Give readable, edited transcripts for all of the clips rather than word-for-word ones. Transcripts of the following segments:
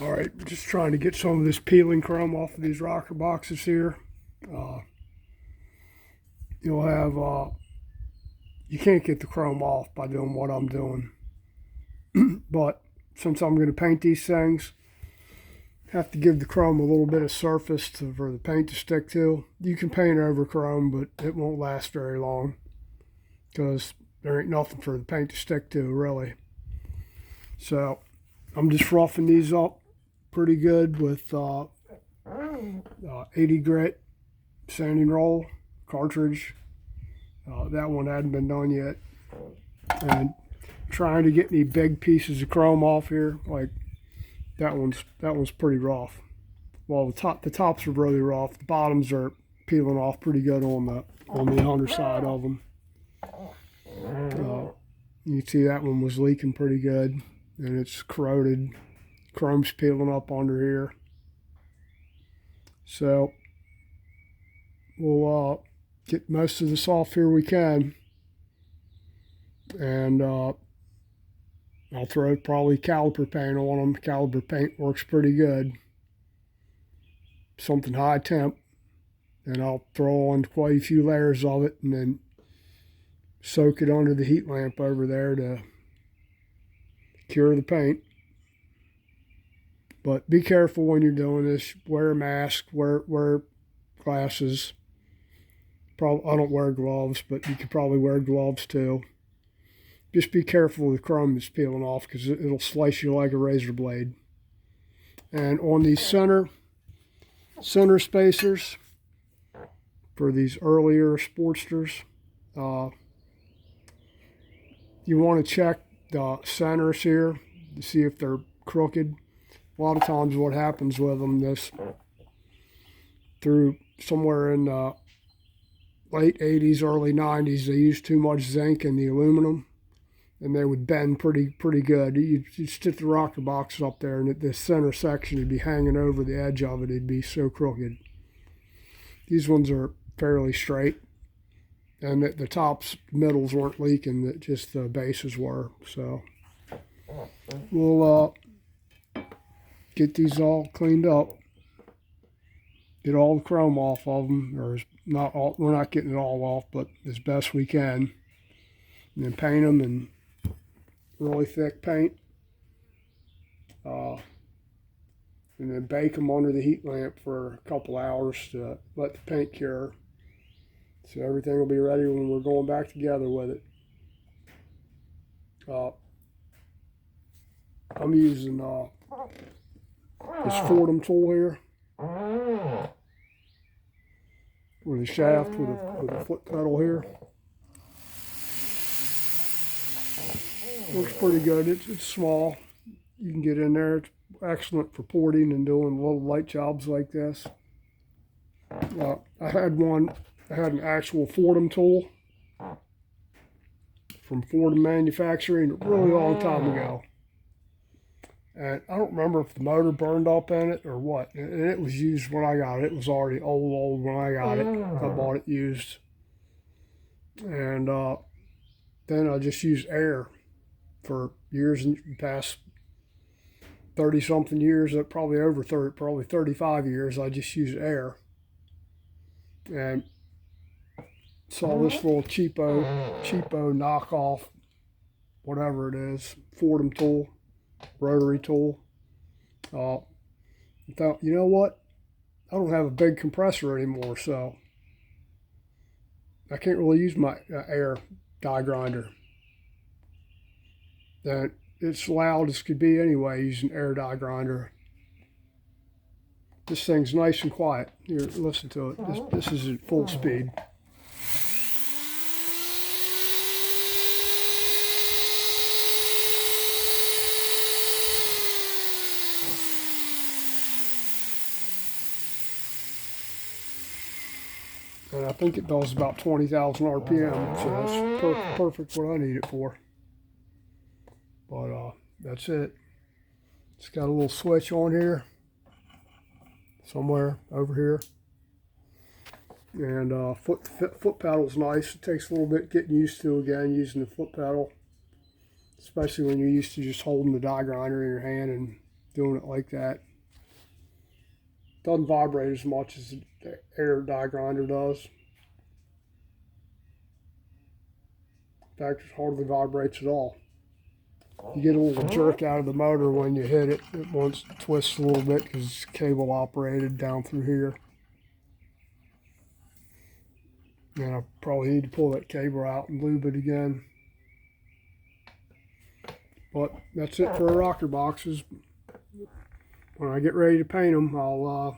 All right, just trying to get some of this peeling chrome off of these rocker boxes here. You'll have, you can't get the chrome off by doing what I'm doing. But since I'm going to paint these things, have to give the chrome a little bit of surface for the paint to stick to. You can paint over chrome, but it won't last very long because there ain't nothing for the paint to stick to, really. So I'm just roughing these up pretty good with 80 grit sanding roll cartridge. That one hadn't been done yet. And trying to get any big pieces of chrome off here, like that one's pretty rough. Well, the tops are really rough. The bottoms are peeling off pretty good on the underside of them. You can see that one was leaking pretty good, and it's corroded. Chrome's peeling up under here. So we'll get most of this off here we can, and I'll throw probably caliper paint on them. Caliper paint works pretty good. Something high temp, and I'll throw on quite a few layers of it, and then soak it under the heat lamp over there to cure the paint. But be careful when you're doing this. Wear a mask, wear glasses. I don't wear gloves, but you could probably wear gloves too. Just be careful with the chrome that's peeling off because it'll slice you like a razor blade. And on these center spacers for these earlier Sportsters, you want to check the centers here to see if they're crooked. A lot of times what happens with them, through somewhere in the late 80s, early 90s, they used too much zinc in the aluminum, and they would bend pretty good. You'd stick the rocker box up there, and the center section would be hanging over the edge of it. It'd be so crooked. These ones are fairly straight, and the tops, middles weren't leaking, just the bases were. So we'll get these all cleaned up, get all the chrome off of them, or not all, we're not getting it all off, but as best we can, and then paint them in really thick paint, and then bake them under the heat lamp for a couple hours to let the paint cure, so everything will be ready when we're going back together with it. I'm using this Fordham tool here, with a shaft with a foot pedal here. Works pretty good. It's small. You can get in there. It's excellent for porting and doing little light jobs like this. I had an actual Fordham tool from Fordham Manufacturing a really long time ago. And I don't remember if the motor burned up in it or what. And it was used when I got it. It was already old when I got it. I bought it used. And then I just used air for years, in the past 30-something years, probably over 30, probably 35 years, I just used air. And saw this little cheapo knockoff, whatever it is, Fordham tool. Rotary tool. I thought, you know what? I don't have a big compressor anymore, so I can't really use my air die grinder. And it's loud as could be anyway, using air die grinder. This thing's nice and quiet. Here, listen to it. This is at full speed. And I think it does about 20,000 RPM, so that's perfect what I need it for. But that's it. It's got a little switch on here, somewhere over here. And foot pedal's nice. It takes a little bit getting used to again, using the foot pedal, especially when you're used to just holding the die grinder in your hand and doing it like that. Doesn't vibrate as much as the air die grinder does. In fact, it hardly vibrates at all. You get a little jerk out of the motor when you hit it. It once twists a little bit because it's cable operated down through here. And I probably need to pull that cable out and lube it again. But that's it for our rocker boxes. When I get ready to paint them, I'll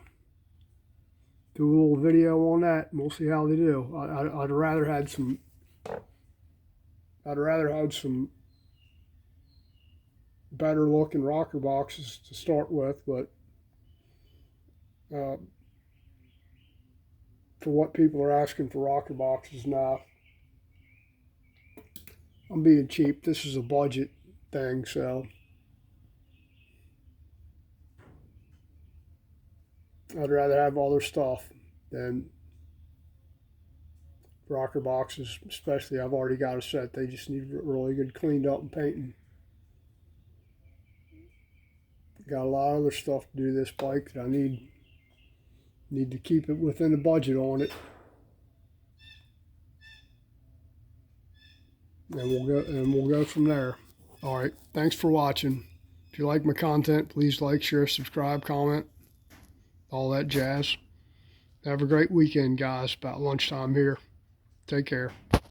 do a little video on that, and we'll see how they do. I'd rather had some. I'd rather had some better looking rocker boxes to start with, but for what people are asking for rocker boxes now, I'm being cheap. This is a budget thing, so I'd rather have other stuff than rocker boxes, especially I've already got a set. They just need really good cleaned up and painting. Got a lot of other stuff to do this bike that I need to keep it within the budget on it. And we'll go from there. All right, thanks for watching. If you like my content, please like, share, subscribe, comment, all that jazz. Have a great weekend, guys. About lunchtime here. Take care.